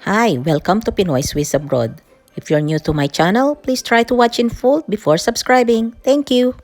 Hi, welcome to Pinoy Swiss Abroad. If you're new to my channel, please try to watch in full before subscribing. Thank you!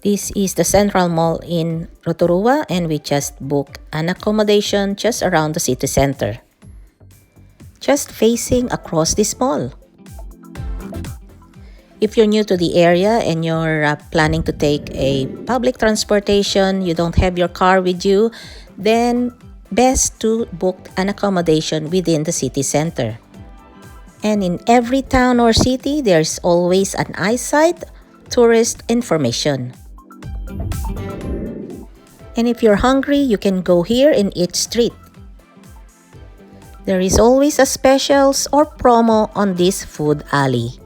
This is the Central Mall in Rotorua, and we just booked an accommodation just around the city center. Just facing across this mall. If you're new to the area and you're planning to take a public transportation, you don't have your car with you, then best to book an accommodation within the city center. And in every town or city, there's always an eyesight, tourist information. And if you're hungry, you can go here in each street. There is always a specials or promo on this food alley.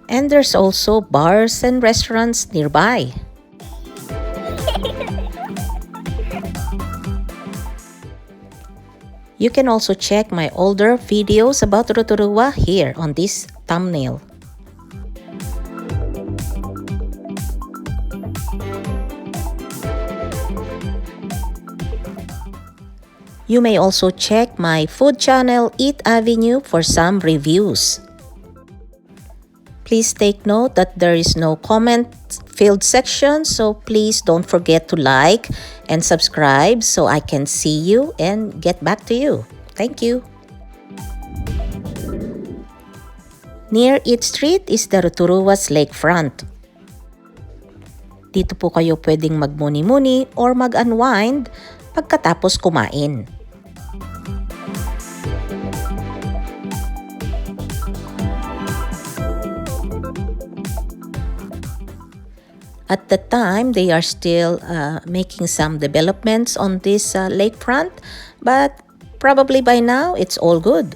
And there's also bars and restaurants nearby. You can also check my older videos about Rotorua here on this thumbnail. You may also check my food channel Eat Avenue for some reviews. Please take note that there is no comment field section, so please don't forget to like and subscribe so I can see you and get back to you. Thank you. Near each street is the Rotorua's lakefront. Dito po kayo pwedeng magmuni-muni or mag-unwind pagkatapos kumain. At the time, they are still making some developments on this lakefront, but probably by now, it's all good.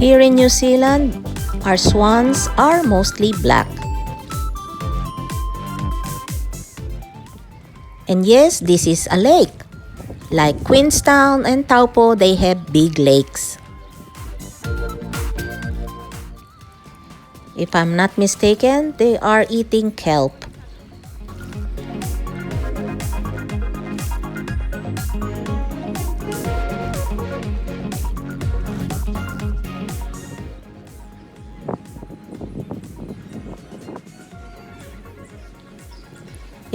Here in New Zealand, our swans are mostly black. And yes, this is a lake. Like Queenstown and Taupo, they have big lakes. If I'm not mistaken, they are eating kelp.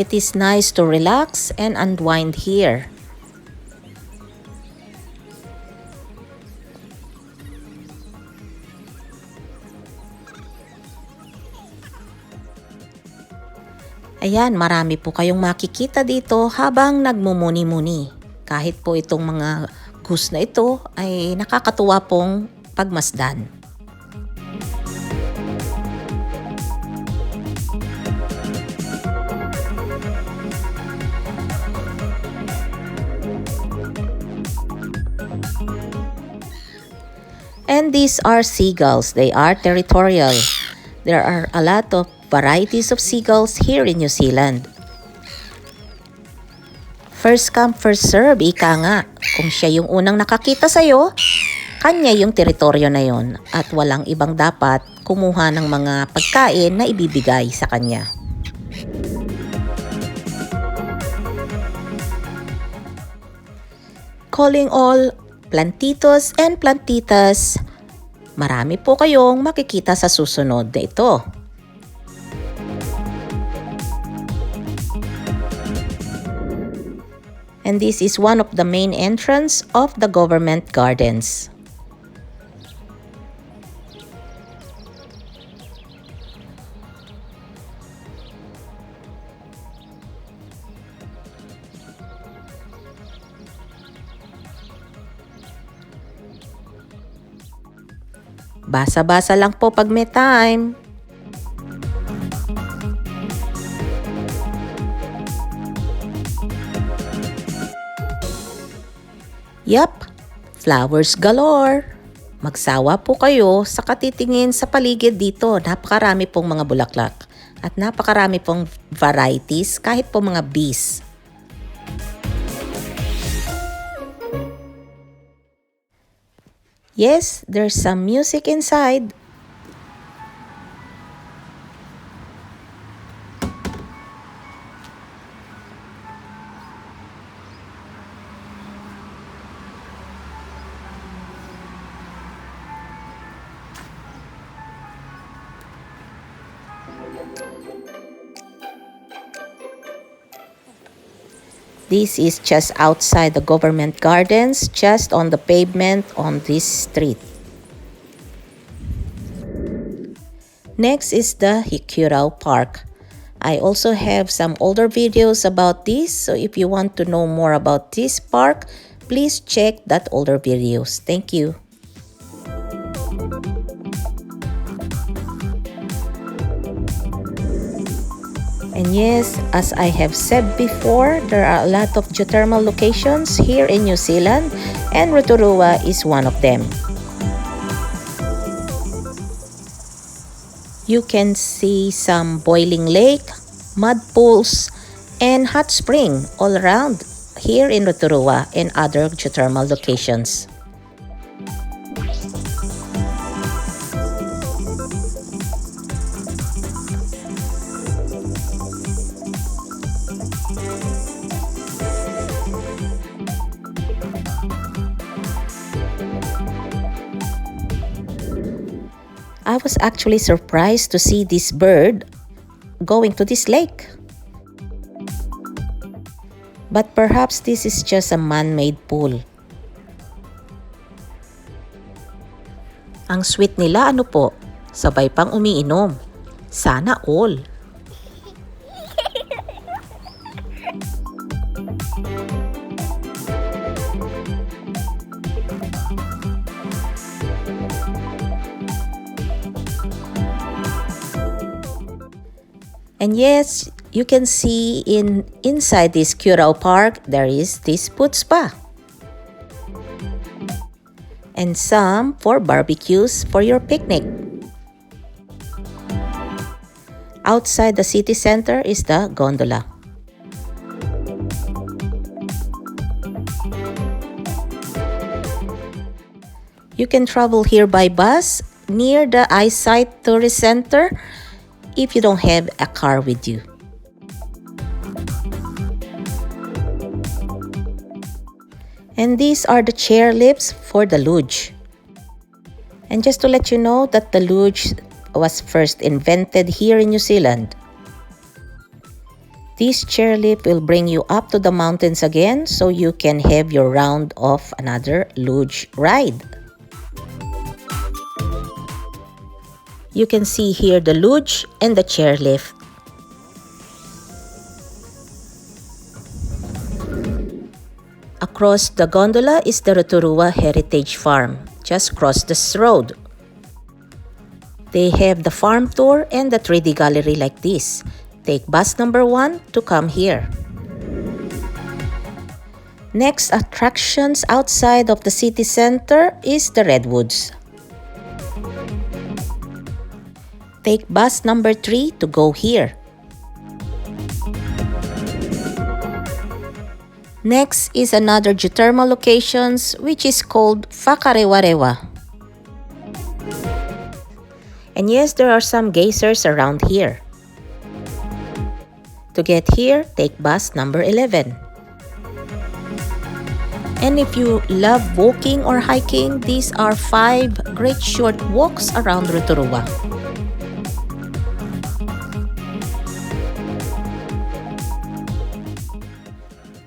It is nice to relax and unwind here. Ayan, marami po kayong makikita dito habang nagmumuni-muni. Kahit po itong mga goose na ito ay nakakatuwa pong pagmasdan. And these are seagulls. They are territorial. There are a lot of varieties of seagulls here in New Zealand. First come, first serve, ika nga. Kung siya yung unang nakakita sa'yo, kanya yung teritoryo na yon at walang ibang dapat kumuha ng mga pagkain na ibibigay sa kanya. Calling all plantitos and plantitas, marami po kayong makikita sa susunod na ito. And this is one of the main entrance of the government gardens. Basa-basa lang po pag may time. Yup, flowers galore. Magsawa po kayo sa katitingin sa paligid dito. Napakarami pong mga bulaklak at napakarami pong varieties kahit po mga bees. Yes, there's some music inside. This is just outside the government gardens, just on the pavement on this street. Next is the Hikuraw Park. I also have some older videos about this, so if you want to know more about this park, please check that older videos. Thank you. And yes, as I have said before, there are a lot of geothermal locations here in New Zealand, and Rotorua is one of them. You can see some boiling lake, mud pools, and hot spring all around here in Rotorua and other geothermal locations. I was actually surprised to see this bird going to this lake. But perhaps this is just a man-made pool. Ang sweet nila ano po, sabay pang umiinom. Sana all. And yes, you can see inside this Hikuraw Park, there is this food spa. And some for barbecues for your picnic. Outside the city center is the gondola. You can travel here by bus near the Eyesight Tourist Center if you don't have a car with you. And these are the chair lifts for the luge. And just to let you know that the luge was first invented here in New Zealand. This chairlift will bring you up to the mountains again so you can have your round of another luge ride. You can see here the luge and the chairlift. Across the gondola is the Rotorua Heritage Farm, just across this road. They have the farm tour and the 3D gallery like this. Take bus number 1 to come here. Next attractions outside of the city center is the Redwoods. Take bus number 3 to go here. Next is another geothermal locations which is called Whakarewarewa. And yes, there are some geysers around here. To get here, take bus number 11. And if you love walking or hiking, these are 5 great short walks around Rotorua.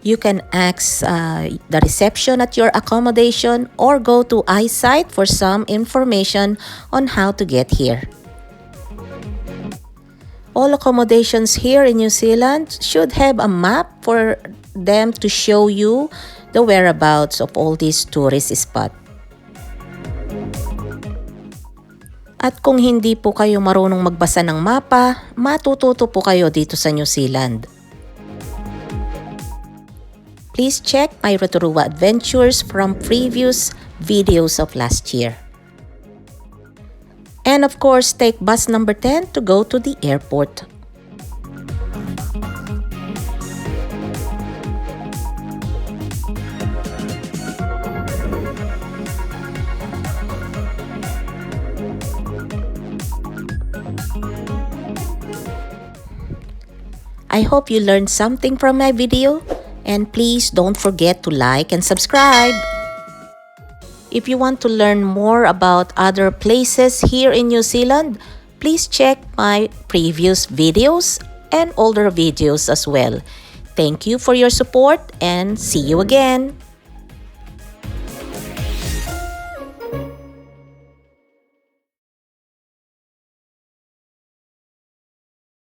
You can ask the reception at your accommodation or go to Eyesight for some information on how to get here. All accommodations here in New Zealand should have a map for them to show you the whereabouts of all these tourist spots. At kung hindi po kayo marunong magbasa ng mapa, matututo po kayo dito sa New Zealand. Please check my Rotorua adventures from previous videos of last year. And of course, take bus number 10 to go to the airport. I hope you learned something from my video, and please don't forget to like and subscribe. If you want to learn more about other places here in New Zealand, please check my previous videos and older videos as well. Thank you for your support and see you again.